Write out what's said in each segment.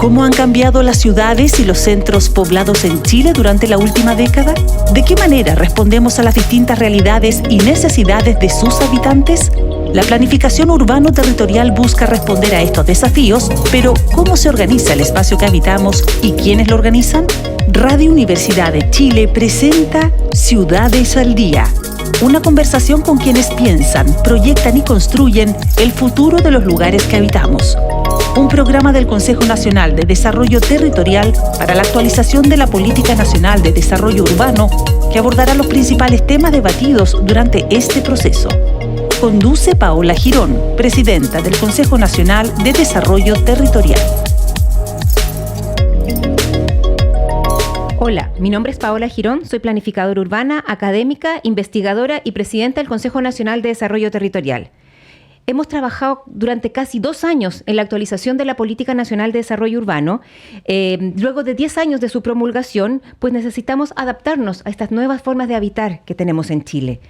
¿Cómo han cambiado las ciudades y los centros poblados en Chile durante la última década? ¿De qué manera respondemos a las distintas realidades y necesidades de sus habitantes? La planificación urbano-territorial busca responder a estos desafíos, pero ¿cómo se organiza el espacio que habitamos y quiénes lo organizan? Radio Universidad de Chile presenta Ciudades al Día. Una conversación con quienes piensan, proyectan y construyen el futuro de los lugares que habitamos. Un programa del Consejo Nacional de Desarrollo Territorial para la actualización de la Política Nacional de Desarrollo Urbano que abordará los principales temas debatidos durante este proceso. Conduce Paola Girón, presidenta del Consejo Nacional de Desarrollo Territorial. Hola, mi nombre es Paola Girón, soy planificadora urbana, académica, investigadora y presidenta del Consejo Nacional de Desarrollo Territorial. Hemos trabajado durante casi 2 años en la actualización de la Política Nacional de Desarrollo Urbano. Luego de 10 años de su promulgación, pues necesitamos adaptarnos a estas nuevas formas de habitar que tenemos en Chile.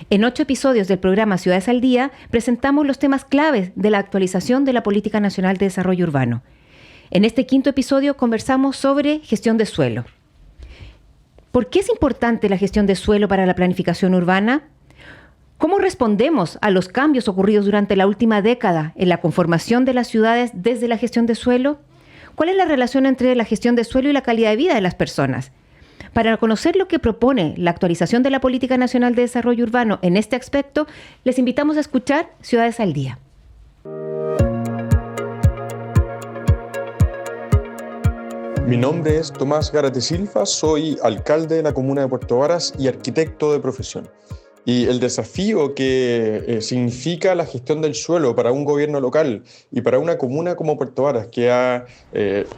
En 8 episodios del programa Ciudades al Día, presentamos los temas claves de la actualización de la Política Nacional de Desarrollo Urbano. En este 5º episodio conversamos sobre gestión de suelo. ¿Por qué es importante la gestión de suelo para la planificación urbana? ¿Cómo respondemos a los cambios ocurridos durante la última década en la conformación de las ciudades desde la gestión de suelo? ¿Cuál es la relación entre la gestión de suelo y la calidad de vida de las personas? Para conocer lo que propone la actualización de la Política Nacional de Desarrollo Urbano en este aspecto, les invitamos a escuchar Ciudades al Día. Mi nombre es Tomás Gárate Silva, soy alcalde de la comuna de Puerto Varas y arquitecto de profesión. Y el desafío que significa la gestión del suelo para un gobierno local y para una comuna como Puerto Varas, que ha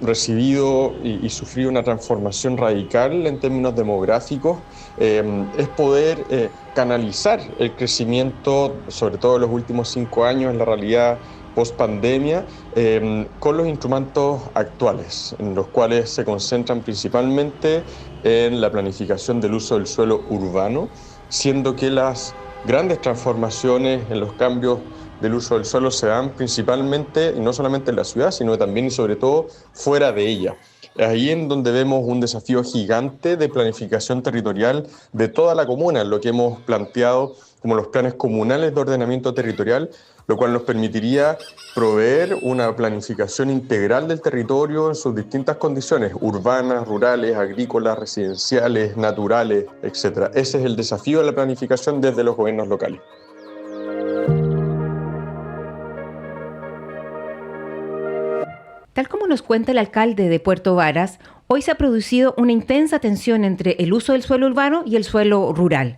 recibido y sufrido una transformación radical en términos demográficos, es poder canalizar el crecimiento, sobre todo en los últimos 5 años, en la realidad post-pandemia, con los instrumentos actuales, en los cuales se concentran principalmente en la planificación del uso del suelo urbano, siendo que las grandes transformaciones en los cambios del uso del suelo se dan principalmente, y no solamente en la ciudad, sino también y sobre todo fuera de ella. Ahí en donde vemos un desafío gigante de planificación territorial de toda la comuna, lo que hemos planteado como los planes comunales de ordenamiento territorial, lo cual nos permitiría proveer una planificación integral del territorio en sus distintas condiciones, urbanas, rurales, agrícolas, residenciales, naturales, etc. Ese es el desafío de la planificación desde los gobiernos locales. Tal como nos cuenta el alcalde de Puerto Varas, hoy se ha producido una intensa tensión entre el uso del suelo urbano y el suelo rural.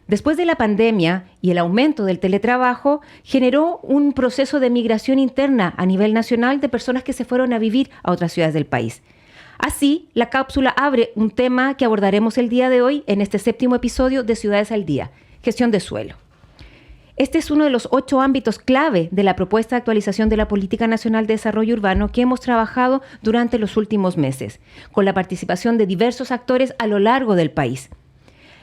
Después de la pandemia y el aumento del teletrabajo, generó un proceso de migración interna a nivel nacional de personas que se fueron a vivir a otras ciudades del país. Así, la cápsula abre un tema que abordaremos el día de hoy en este 7º episodio de Ciudades al Día, gestión de suelo. Este es uno de los 8 ámbitos clave de la propuesta de actualización de la Política Nacional de Desarrollo Urbano que hemos trabajado durante los últimos meses, con la participación de diversos actores a lo largo del país.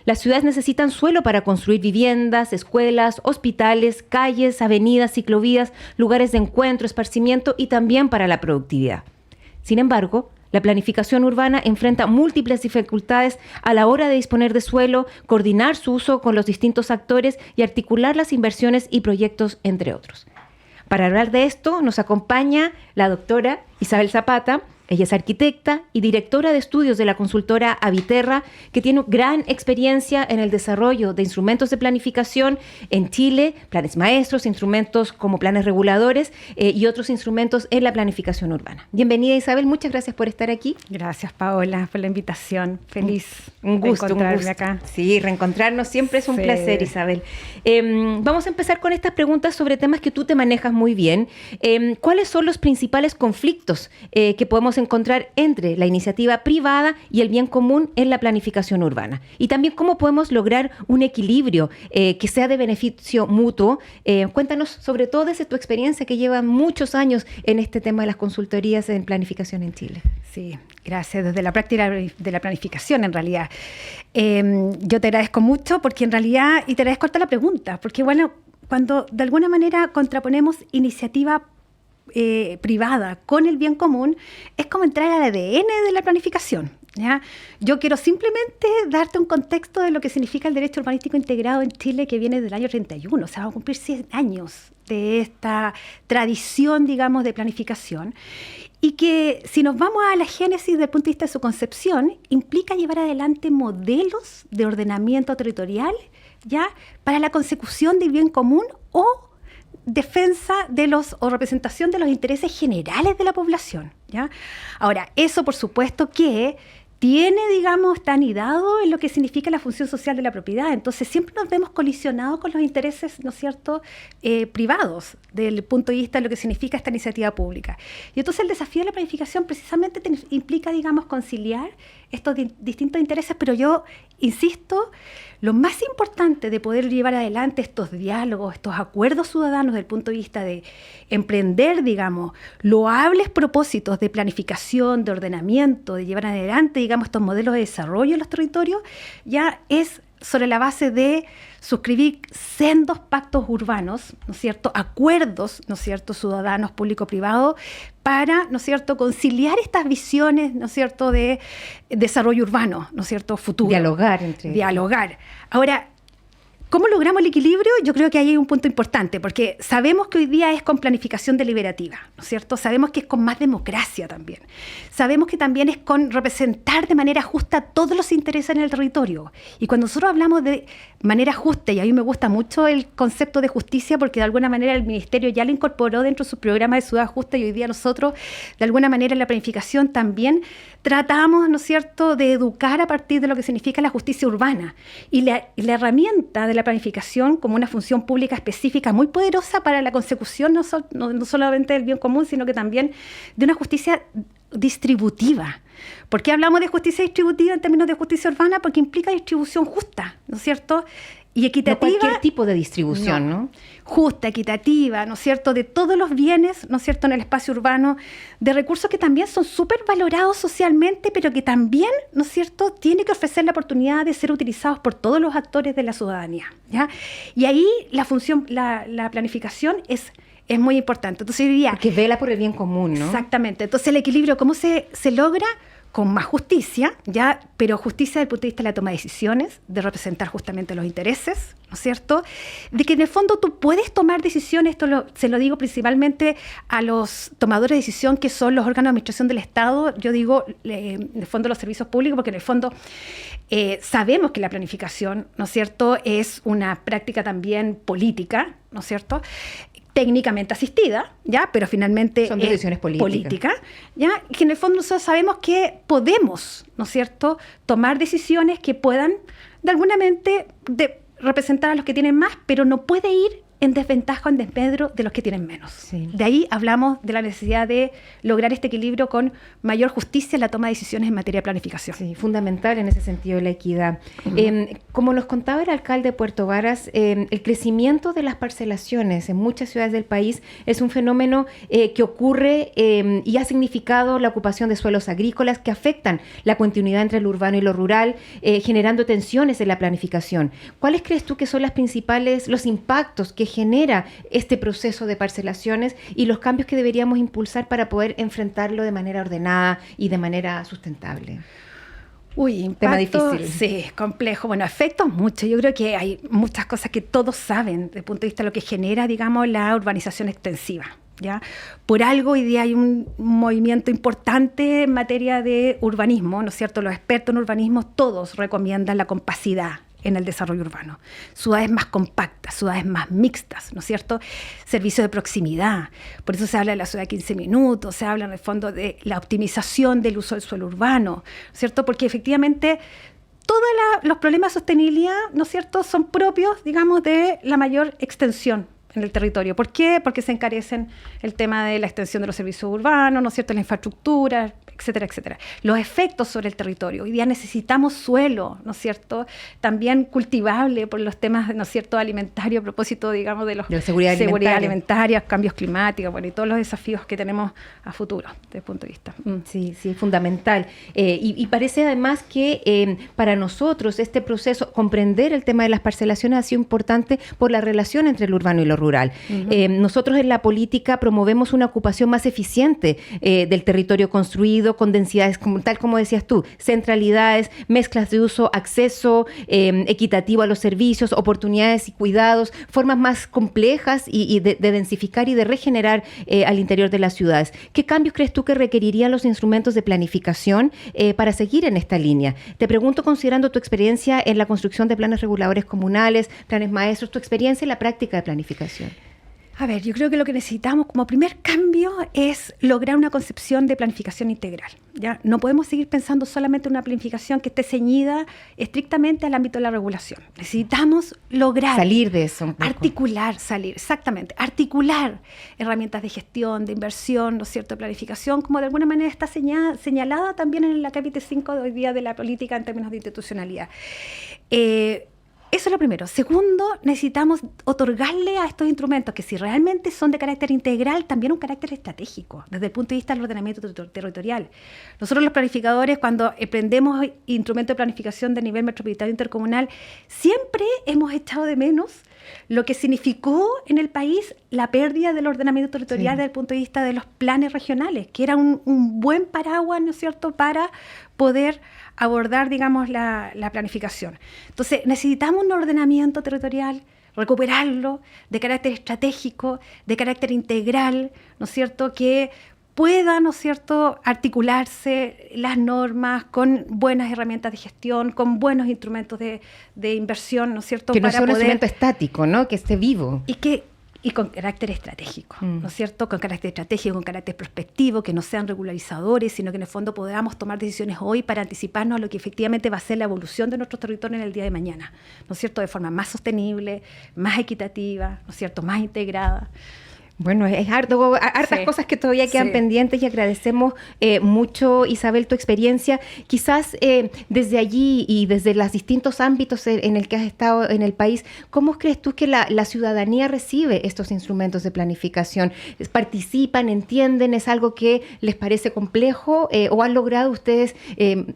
Las ciudades necesitan suelo para construir viviendas, escuelas, hospitales, calles, avenidas, ciclovías, lugares de encuentro, esparcimiento y también para la productividad. Sin embargo, la planificación urbana enfrenta múltiples dificultades a la hora de disponer de suelo, coordinar su uso con los distintos actores y articular las inversiones y proyectos, entre otros. Para hablar de esto nos acompaña la doctora Isabel Zapata. Ella es arquitecta y directora de estudios de la consultora Habiterra, que tiene gran experiencia en el desarrollo de instrumentos de planificación en Chile, planes maestros, instrumentos como planes reguladores y otros instrumentos en la planificación urbana. Bienvenida, Isabel, muchas gracias por estar aquí. Gracias, Paola, por la invitación. Feliz un gusto, de encontrarme acá. Sí, reencontrarnos siempre es un placer, Isabel. Vamos a empezar con estas preguntas sobre temas que tú te manejas muy bien. ¿Cuáles son los principales conflictos que podemos encontrar entre la iniciativa privada y el bien común en la planificación urbana? Y también cómo podemos lograr un equilibrio que sea de beneficio mutuo. Cuéntanos sobre todo desde tu experiencia, que lleva muchos años en este tema de las consultorías en planificación en Chile. Sí, gracias. Desde la práctica de la planificación, en realidad. Yo te agradezco mucho porque en realidad, y te agradezco harta la pregunta, porque bueno, cuando de alguna manera contraponemos iniciativa privada con el bien común es como entrar al ADN de la planificación. ¿Ya? Yo quiero simplemente darte un contexto de lo que significa el derecho urbanístico integrado en Chile, que viene del año 31, o sea, va a cumplir 100 años de esta tradición, digamos, de planificación, y que si nos vamos a la génesis desde el punto de vista de su concepción, implica llevar adelante modelos de ordenamiento territorial, ¿ya?, para la consecución del bien común o defensa de o representación de los intereses generales de la población, ¿ya? Ahora, eso por supuesto que tiene, digamos, está anidado en lo que significa la función social de la propiedad. Entonces siempre nos vemos colisionados con los intereses, ¿no es cierto?, privados, desde el punto de vista de lo que significa esta iniciativa pública. Y entonces el desafío de la planificación precisamente implica, digamos, conciliar estos distintos intereses, pero yo insisto, lo más importante de poder llevar adelante estos diálogos, estos acuerdos ciudadanos desde el punto de vista de emprender, digamos, loables propósitos de planificación, de ordenamiento, de llevar adelante, digamos, estos modelos de desarrollo en los territorios, ya es sobre la base de suscribir sendos pactos urbanos, ¿no es cierto?, acuerdos, ¿no es cierto?, ciudadanos, público-privados, para, ¿no es cierto?, conciliar estas visiones, ¿no es cierto?, de desarrollo urbano, ¿no es cierto?, futuro. Dialogar entre Dialogar. Ahora, ¿cómo logramos el equilibrio? Yo creo que ahí hay un punto importante, porque sabemos que hoy día es con planificación deliberativa, ¿no es cierto? Sabemos que es con más democracia también. Sabemos que también es con representar de manera justa todos los intereses en el territorio. Y cuando nosotros hablamos de manera justa, y a mí me gusta mucho el concepto de justicia, porque de alguna manera el Ministerio ya lo incorporó dentro de su programa de Ciudad Justa, y hoy día nosotros, de alguna manera en la planificación también tratamos, ¿no es cierto?, de educar a partir de lo que significa la justicia urbana. Y la herramienta de la planificación como una función pública específica muy poderosa para la consecución no solamente del bien común, sino que también de una justicia distributiva. ¿Por qué hablamos de justicia distributiva en términos de justicia urbana? Porque implica distribución justa, ¿no es cierto?, y equitativa. No cualquier tipo de distribución, ¿no? Justa, equitativa, ¿no es cierto?, de todos los bienes, ¿no es cierto?, en el espacio urbano, de recursos que también son súper valorados socialmente, pero que también, ¿no es cierto?, tiene que ofrecer la oportunidad de ser utilizados por todos los actores de la ciudadanía, ¿ya? Y ahí la función, la planificación es muy importante. Entonces yo diría... Que vela por el bien común, ¿no? Exactamente. Entonces el equilibrio, ¿cómo se logra? Con más justicia, ¿ya? Pero justicia desde el punto de vista de la toma de decisiones, de representar justamente los intereses, ¿no es cierto? De que en el fondo tú puedes tomar decisiones, se lo digo principalmente a los tomadores de decisión que son los órganos de administración del Estado, yo digo, en el fondo los servicios públicos, porque en el fondo sabemos que la planificación, ¿no es cierto?, es una práctica también política, ¿no es cierto?, técnicamente asistida, ¿ya? Pero finalmente son decisiones políticas, ¿ya? Que en el fondo nosotros sabemos que podemos, ¿no es cierto?, tomar decisiones que puedan, de alguna mente, representar a los que tienen más, pero no puede ir en desventaja o en desmedro de los que tienen menos. Sí. De ahí hablamos de la necesidad de lograr este equilibrio con mayor justicia en la toma de decisiones en materia de planificación. Sí, fundamental en ese sentido la equidad. Como nos contaba el alcalde de Puerto Varas, el crecimiento de las parcelaciones en muchas ciudades del país es un fenómeno que ocurre y ha significado la ocupación de suelos agrícolas que afectan la continuidad entre lo urbano y lo rural, generando tensiones en la planificación. ¿Cuáles crees tú que son los impactos que genera este proceso de parcelaciones y los cambios que deberíamos impulsar para poder enfrentarlo de manera ordenada y de manera sustentable? Impacto, tema difícil. Sí, es complejo. Bueno, efectos muchos. Yo creo que hay muchas cosas que todos saben desde el punto de vista de lo que genera, digamos, la urbanización extensiva, ¿ya? Por algo hoy día hay un movimiento importante en materia de urbanismo, ¿no es cierto? Los expertos en urbanismo todos recomiendan la compacidad en el desarrollo urbano. Ciudades más compactas, ciudades más mixtas, ¿no es cierto? Servicios de proximidad. Por eso se habla de la ciudad de 15 minutos, se habla en el fondo de la optimización del uso del suelo urbano, ¿no es cierto? Porque efectivamente todos los problemas de sostenibilidad, ¿no es cierto?, son propios, digamos, de la mayor extensión en el territorio. ¿Por qué? Porque se encarecen el tema de la extensión de los servicios urbanos, ¿no es cierto?, la infraestructura, etcétera, etcétera. Los efectos sobre el territorio. Hoy día necesitamos suelo, ¿no es cierto?, también cultivable por los temas, ¿no es cierto?, alimentarios, a propósito, digamos, de la seguridad alimentaria, cambios climáticos, bueno, y todos los desafíos que tenemos a futuro, desde el punto de vista. Sí, sí, es fundamental. Y parece además que para nosotros este proceso, comprender el tema de las parcelaciones ha sido importante por la relación entre lo urbano y lo rural. Nosotros en la política promovemos una ocupación más eficiente del territorio construido, con densidades, tal como decías tú, centralidades, mezclas de uso, acceso equitativo a los servicios, oportunidades y cuidados, formas más complejas y de densificar y de regenerar al interior de las ciudades. ¿Qué cambios crees tú que requerirían los instrumentos de planificación para seguir en esta línea? Te pregunto, considerando tu experiencia en la construcción de planes reguladores comunales, planes maestros, tu experiencia en la práctica de planificación. A ver, yo creo que lo que necesitamos como primer cambio es lograr una concepción de planificación integral. ¿Ya? No podemos seguir pensando solamente en una planificación que esté ceñida estrictamente al ámbito de la regulación. Necesitamos lograr... Salir de eso un poco. Exactamente. Articular herramientas de gestión, de inversión, ¿no es cierto?, de planificación, como de alguna manera está señalada también en la capítulo 5 de hoy día de la política en términos de institucionalidad. Eso es lo primero. Segundo, necesitamos otorgarle a estos instrumentos, que si realmente son de carácter integral, también un carácter estratégico, desde el punto de vista del ordenamiento territorial. Nosotros los planificadores, cuando emprendemos instrumentos de planificación de nivel metropolitano intercomunal, siempre hemos echado de menos lo que significó en el país la pérdida del ordenamiento territorial desde el punto de vista de los planes regionales, que era un buen paraguas, ¿no es cierto?, para poder abordar, digamos, la planificación. Entonces, necesitamos un ordenamiento territorial, recuperarlo, de carácter estratégico, de carácter integral, ¿no es cierto?, que pueda, ¿no es cierto?, articularse las normas con buenas herramientas de gestión, con buenos instrumentos de inversión, ¿no es cierto?, que no sea un instrumento estático, ¿no?, que esté vivo. Y con carácter estratégico, ¿no es cierto?, con carácter estratégico, con carácter prospectivo, que no sean regularizadores, sino que en el fondo podamos tomar decisiones hoy para anticiparnos a lo que efectivamente va a ser la evolución de nuestro territorio en el día de mañana, ¿no es cierto?, de forma más sostenible, más equitativa, ¿no es cierto?, más integrada. Bueno, es hartas cosas que todavía quedan pendientes y agradecemos mucho, Isabel, tu experiencia. Quizás desde allí y desde los distintos ámbitos en el que has estado en el país, ¿cómo crees tú que la ciudadanía recibe estos instrumentos de planificación? ¿Participan, entienden? ¿Es algo que les parece complejo? ¿O han logrado ustedes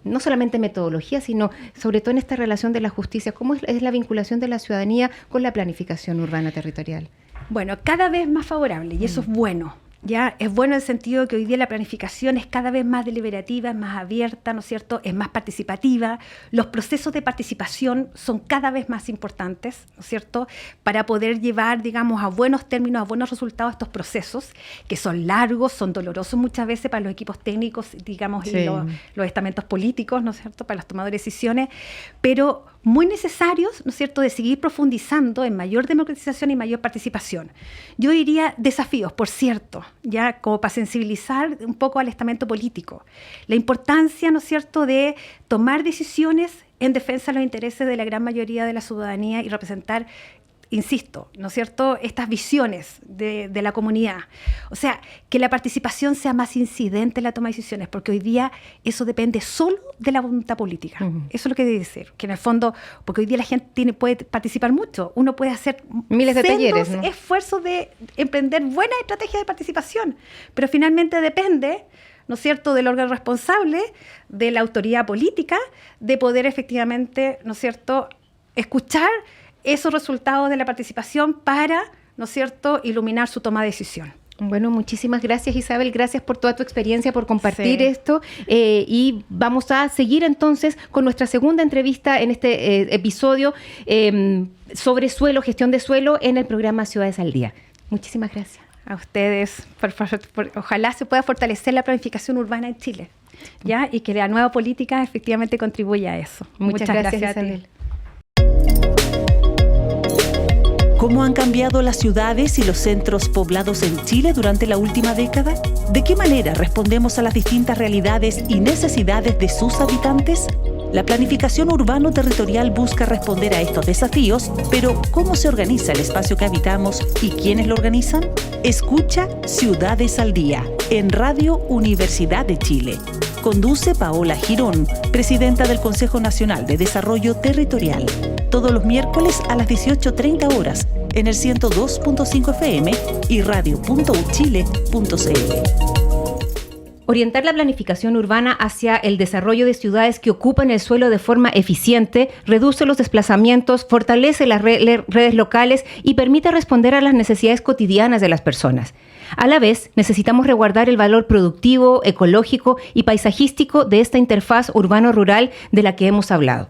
no solamente metodología, sino sobre todo en esta relación de la justicia? ¿Cómo es la vinculación de la ciudadanía con la planificación urbana territorial? Bueno, cada vez más favorable, y eso es bueno. Ya es bueno en el sentido de que hoy día la planificación es cada vez más deliberativa, es más abierta, ¿no es cierto?, es más participativa. Los procesos de participación son cada vez más importantes, ¿no es cierto?, para poder llevar, digamos, a buenos términos, a buenos resultados estos procesos, que son largos, son dolorosos muchas veces para los equipos técnicos, digamos, y los estamentos políticos, ¿no es cierto?, para los tomadores de decisiones, pero muy necesarios, ¿no es cierto?, de seguir profundizando en mayor democratización y mayor participación. Yo diría desafíos, por cierto, ya como para sensibilizar un poco al estamento político. La importancia, ¿no es cierto?, de tomar decisiones en defensa de los intereses de la gran mayoría de la ciudadanía y representar, insisto, ¿no es cierto?, estas visiones de la comunidad. O sea, que la participación sea más incidente en la toma de decisiones, porque hoy día eso depende solo de la voluntad política. Eso es lo que debe decir, que en el fondo, porque hoy día la gente puede participar mucho, uno puede hacer miles de talleres, ¿no?, esfuerzos de emprender buenas estrategias de participación, pero finalmente depende, ¿no es cierto?, del órgano responsable, de la autoridad política, de poder efectivamente, ¿no es cierto?, escuchar esos resultados de la participación para, ¿no es cierto?, iluminar su toma de decisión. Bueno, muchísimas gracias, Isabel. Gracias por toda tu experiencia, por compartir esto. Y vamos a seguir entonces con nuestra segunda entrevista en este episodio sobre suelo, gestión de suelo en el programa Ciudades al Día. Muchísimas gracias. A ustedes. Ojalá se pueda fortalecer la planificación urbana en Chile, ¿ya? Y que la nueva política efectivamente contribuya a eso. Muchas gracias, Isabel. ¿Cómo han cambiado las ciudades y los centros poblados en Chile durante la última década? ¿De qué manera respondemos a las distintas realidades y necesidades de sus habitantes? La planificación urbano-territorial busca responder a estos desafíos, pero ¿cómo se organiza el espacio que habitamos y quiénes lo organizan? Escucha Ciudades al Día en Radio Universidad de Chile. Conduce Paola Girón, presidenta del Consejo Nacional de Desarrollo Territorial. Todos los miércoles a las 18:30 horas en el 102.5 FM y radio.uchile.cl. Orientar la planificación urbana hacia el desarrollo de ciudades que ocupan el suelo de forma eficiente, reduce los desplazamientos, fortalece las redes locales y permite responder a las necesidades cotidianas de las personas. A la vez, necesitamos resguardar el valor productivo, ecológico y paisajístico de esta interfaz urbano-rural de la que hemos hablado.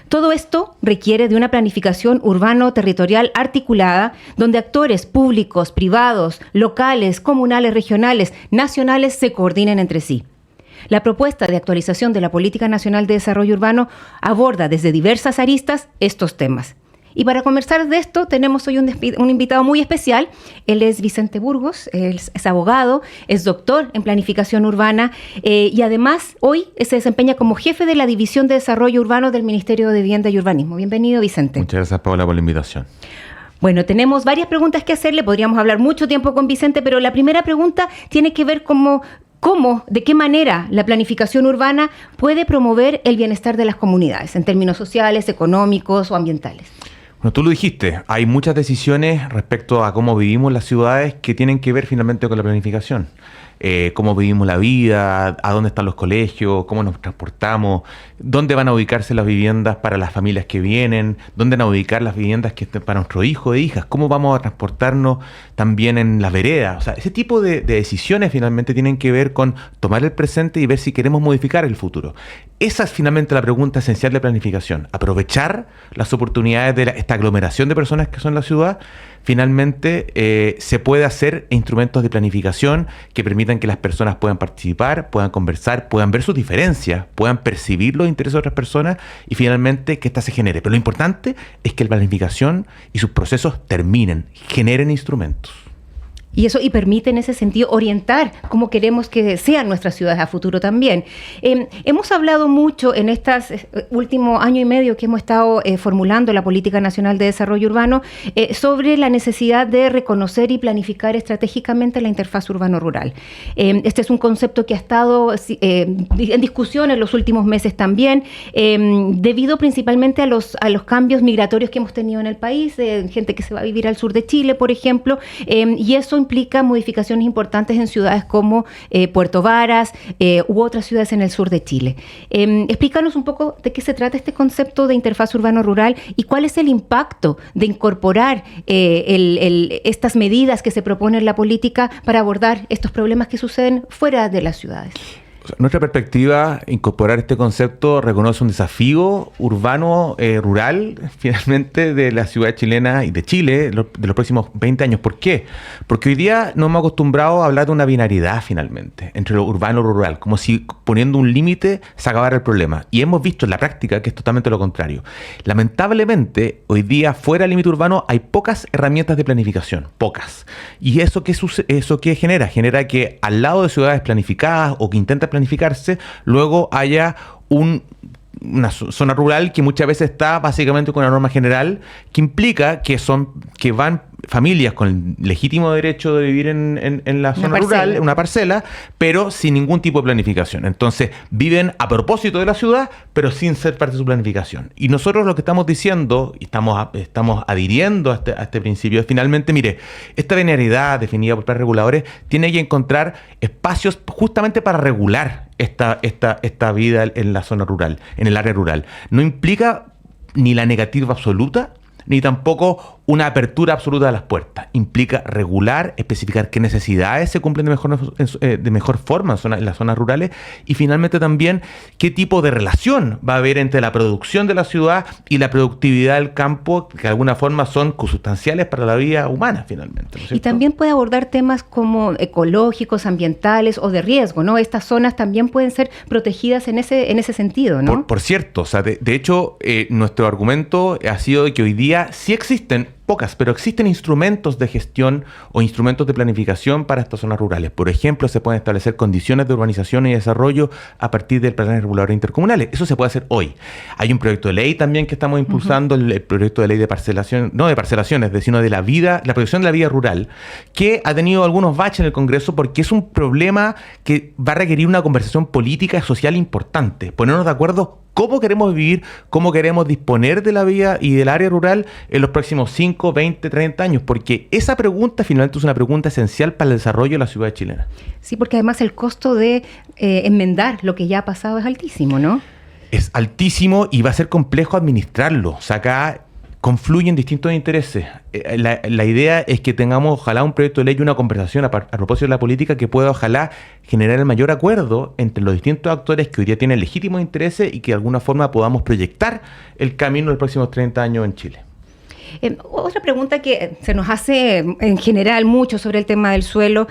Todo esto requiere de una planificación urbano-territorial articulada, donde actores públicos, privados, locales, comunales, regionales, nacionales se coordinen entre sí. La propuesta de actualización de la Política Nacional de Desarrollo Urbano aborda desde diversas aristas estos temas. Y para conversar de esto tenemos hoy un invitado muy especial. Él es Vicente Burgos, es abogado, es doctor en planificación urbana y además hoy se desempeña como jefe de la División de Desarrollo Urbano del Ministerio de Vivienda y Urbanismo. Bienvenido, Vicente. Muchas gracias, Paola, por la invitación. Bueno, tenemos varias preguntas que hacerle, podríamos hablar mucho tiempo con Vicente, pero la primera pregunta tiene que ver ¿Cómo, de qué manera la planificación urbana puede promover el bienestar de las comunidades en términos sociales, económicos o ambientales? Bueno, tú lo dijiste, hay muchas decisiones respecto a cómo vivimos las ciudades que tienen que ver finalmente con la planificación. Cómo vivimos la vida, a dónde están los colegios, cómo nos transportamos, dónde van a ubicarse las viviendas para las familias que vienen, dónde van a ubicar las viviendas que estén para nuestros hijos e hijas, cómo vamos a transportarnos también en las veredas. O sea, ese tipo de decisiones finalmente tienen que ver con tomar el presente y ver si queremos modificar el futuro. Esa es finalmente la pregunta esencial de planificación. Aprovechar las oportunidades de esta aglomeración de personas que son la ciudad. Finalmente se puede hacer instrumentos de planificación que permitan que las personas puedan participar, puedan conversar, puedan ver sus diferencias, puedan percibir los intereses de otras personas y finalmente que ésta se genere. Pero lo importante es que la planificación y sus procesos terminen, generen instrumentos. Y permite en ese sentido orientar cómo queremos que sean nuestras ciudades a futuro también. Hemos hablado mucho en estos últimos año y medio que hemos estado formulando la Política Nacional de Desarrollo Urbano sobre la necesidad de reconocer y planificar estratégicamente la interfaz urbano-rural. Este es un concepto que ha estado en discusión en los últimos meses también, debido principalmente a los cambios migratorios que hemos tenido en el país, gente que se va a vivir al sur de Chile, por ejemplo, y eso implica modificaciones importantes en ciudades como Puerto Varas u otras ciudades en el sur de Chile. Explícanos un poco de qué se trata este concepto de interfaz urbano-rural y cuál es el impacto de incorporar estas medidas que se proponen en la política para abordar estos problemas que suceden fuera de las ciudades. Nuestra perspectiva, incorporar este concepto reconoce un desafío urbano, rural, finalmente, de la ciudad chilena y de Chile de los próximos 20 años. ¿Por qué? Porque hoy día nos hemos acostumbrado a hablar de una binariedad, finalmente, entre lo urbano y lo rural, como si poniendo un límite se acabara el problema. Y hemos visto en la práctica que es totalmente lo contrario. Lamentablemente, hoy día, fuera del límite urbano, hay pocas herramientas de planificación, pocas. ¿Y eso qué genera? Genera que al lado de ciudades planificadas o que intentan planificarse, luego haya una zona rural que muchas veces está básicamente con una norma general que implica que van familias con el legítimo derecho de vivir en la zona rural, una parcela, pero sin ningún tipo de planificación. Entonces viven a propósito de la ciudad, pero sin ser parte de su planificación. Y nosotros lo que estamos diciendo, y estamos adhiriendo a este principio, es finalmente, mire, esta binariedad definida por planes reguladores tiene que encontrar espacios justamente para regular esta vida en la zona rural, en el área rural. No implica ni la negativa absoluta, ni tampoco una apertura absoluta de las puertas. Implica regular, especificar qué necesidades se cumplen de mejor forma en las zonas rurales y finalmente también qué tipo de relación va a haber entre la producción de la ciudad y la productividad del campo, que de alguna forma son consustanciales para la vida humana finalmente, ¿no es cierto? Y también puede abordar temas como ecológicos, ambientales o de riesgo, ¿no? Estas zonas también pueden ser protegidas en ese sentido, ¿no? Por cierto, o sea, de hecho, nuestro argumento ha sido de que hoy día sí existen pocas, pero existen instrumentos de gestión o instrumentos de planificación para estas zonas rurales. Por ejemplo, se pueden establecer condiciones de urbanización y desarrollo a partir del planes reguladores intercomunales. Eso se puede hacer hoy. Hay un proyecto de ley también que estamos impulsando, el proyecto de ley de parcelación, no de parcelaciones, sino de la protección de la vida rural, que ha tenido algunos baches en el Congreso porque es un problema que va a requerir una conversación política y social importante. Ponernos de acuerdo cómo queremos vivir, cómo queremos disponer de la vida y del área rural en los próximos 5, 5, 20, 30 años? Porque esa pregunta finalmente es una pregunta esencial para el desarrollo de la ciudad chilena. Sí, porque además el costo de enmendar lo que ya ha pasado es altísimo, ¿no? Es altísimo y va a ser complejo administrarlo. O sea, acá confluyen distintos intereses. La idea es que tengamos, ojalá, un proyecto de ley y una conversación a propósito de la política que pueda, ojalá, generar el mayor acuerdo entre los distintos actores que hoy día tienen legítimos intereses y que de alguna forma podamos proyectar el camino de los próximos 30 años en Chile. Otra pregunta que se nos hace en general mucho sobre el tema del suelo,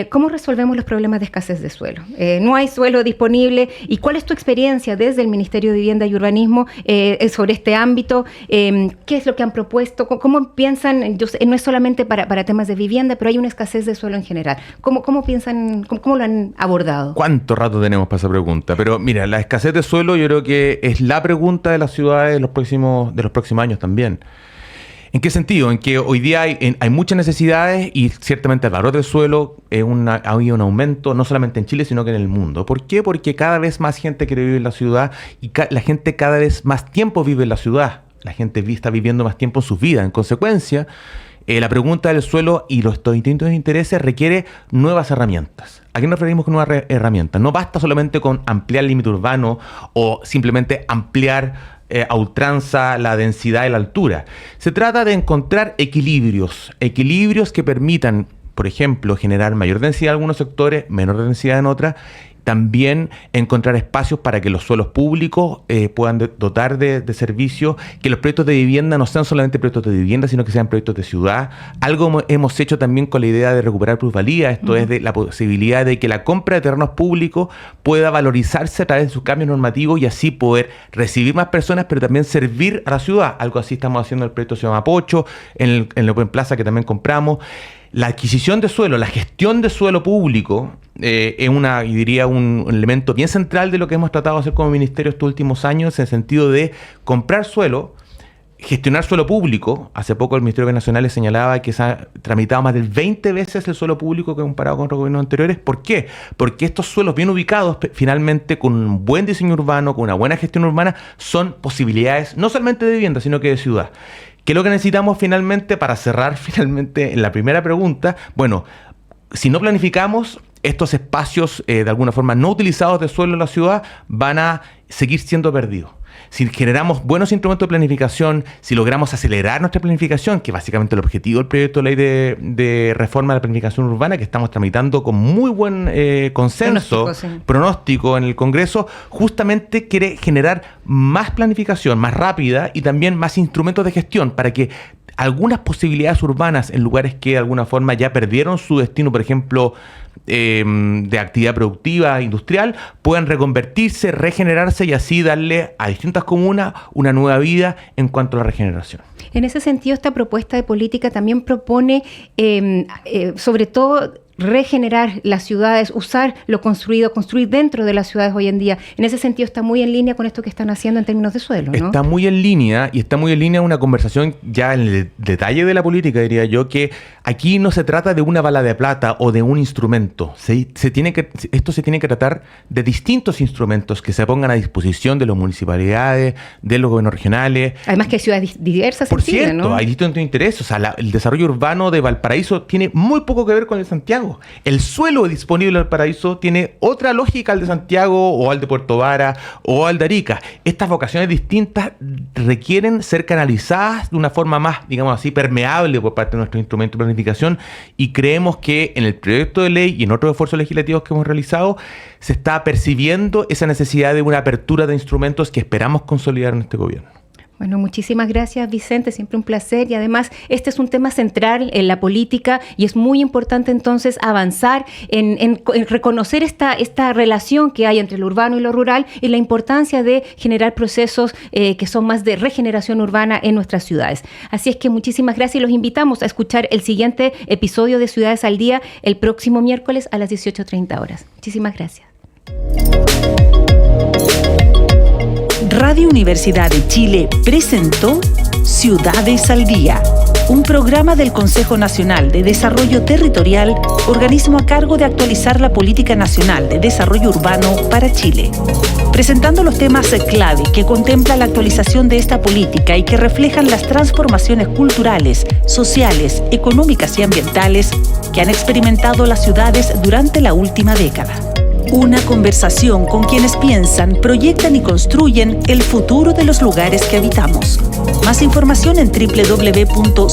¿cómo resolvemos los problemas de escasez de suelo? No hay suelo disponible. ¿Y cuál es tu experiencia desde el Ministerio de Vivienda y Urbanismo sobre este ámbito? ¿Qué es lo que han propuesto? ¿Cómo piensan? No es solamente para temas de vivienda, pero hay una escasez de suelo en general. ¿Cómo piensan? ¿Cómo lo han abordado? ¿Cuánto rato tenemos para esa pregunta? Pero mira, la escasez de suelo yo creo que es la pregunta de las ciudades de los próximos años también. ¿En qué sentido? En que hoy día hay muchas necesidades y ciertamente el valor del suelo ha habido un aumento, no solamente en Chile, sino que en el mundo. ¿Por qué? Porque cada vez más gente quiere vivir en la ciudad y la gente cada vez más tiempo vive en la ciudad. La gente está viviendo más tiempo en sus vidas. En consecuencia, la pregunta del suelo y los distintos intereses requiere nuevas herramientas. ¿A qué nos referimos con nuevas herramientas? No basta solamente con ampliar el límite urbano o simplemente ampliar a ultranza la densidad y la altura. Se trata de encontrar equilibrios que permitan, por ejemplo, generar mayor densidad en algunos sectores, menor densidad en otras. También encontrar espacios para que los suelos públicos puedan dotar de servicios, que los proyectos de vivienda no sean solamente proyectos de vivienda, sino que sean proyectos de ciudad. Algo hemos hecho también con la idea de recuperar plusvalía, esto es de la posibilidad de que la compra de terrenos públicos pueda valorizarse a través de sus cambios normativos y así poder recibir más personas, pero también servir a la ciudad. Algo así estamos haciendo en el proyecto Ciudad Mapocho, en el Open Plaza que también compramos. La adquisición de suelo, la gestión de suelo público es un elemento bien central de lo que hemos tratado de hacer como ministerio estos últimos años, en el sentido de comprar suelo, gestionar suelo público. Hace poco el Ministerio de Nacionales señalaba que se ha tramitado más de 20 veces el suelo público comparado con otros gobiernos anteriores. ¿Por qué? Porque estos suelos bien ubicados, finalmente, con un buen diseño urbano, con una buena gestión urbana, son posibilidades no solamente de vivienda, sino que de ciudad. ¿Qué es lo que necesitamos finalmente para cerrar finalmente en la primera pregunta? Bueno, si no planificamos, estos espacios de alguna forma no utilizados de suelo en la ciudad van a seguir siendo perdidos. Si generamos buenos instrumentos de planificación, si logramos acelerar nuestra planificación, que básicamente el objetivo del proyecto de ley de reforma de la planificación urbana, que estamos tramitando con muy buen consenso, pronóstico en el Congreso, justamente quiere generar más planificación, más rápida y también más instrumentos de gestión para que algunas posibilidades urbanas en lugares que de alguna forma ya perdieron su destino, por ejemplo, de actividad productiva, industrial, puedan reconvertirse, regenerarse y así darle a distintas comunas una nueva vida en cuanto a la regeneración. En ese sentido, esta propuesta de política también propone, sobre todo, regenerar las ciudades, usar lo construido, construir dentro de las ciudades hoy en día. En ese sentido está muy en línea con esto que están haciendo en términos de suelo, ¿no? Está muy en línea una conversación ya en el detalle de la política, diría yo, que aquí no se trata de una bala de plata o de un instrumento. Esto se tiene que tratar de distintos instrumentos que se pongan a disposición de las municipalidades, de los gobiernos regionales. Además que hay ciudades diversas. Por cierto, ¿no? Hay distintos intereses. O sea, el desarrollo urbano de Valparaíso tiene muy poco que ver con el de Santiago. El suelo disponible en Valparaíso tiene otra lógica al de Santiago o al de Puerto Vara o al de Arica. Estas vocaciones distintas requieren ser canalizadas de una forma más, digamos así, permeable por parte de nuestro instrumento de planificación, y creemos que en el proyecto de ley y en otros esfuerzos legislativos que hemos realizado se está percibiendo esa necesidad de una apertura de instrumentos que esperamos consolidar en este gobierno. Bueno, muchísimas gracias, Vicente, siempre un placer, y además este es un tema central en la política y es muy importante entonces avanzar en reconocer esta relación que hay entre lo urbano y lo rural y la importancia de generar procesos que son más de regeneración urbana en nuestras ciudades. Así es que muchísimas gracias y los invitamos a escuchar el siguiente episodio de Ciudades al Día el próximo miércoles a las 18:30 horas. Muchísimas gracias. Radio Universidad de Chile presentó Ciudades al Día, un programa del Consejo Nacional de Desarrollo Territorial, organismo a cargo de actualizar la Política Nacional de Desarrollo Urbano para Chile. presentando los temas clave que contempla la actualización de esta política y que reflejan las transformaciones culturales, sociales, económicas y ambientales que han experimentado las ciudades durante la última década. Una conversación con quienes piensan, proyectan y construyen el futuro de los lugares que habitamos. Más información en www.cndt.cl.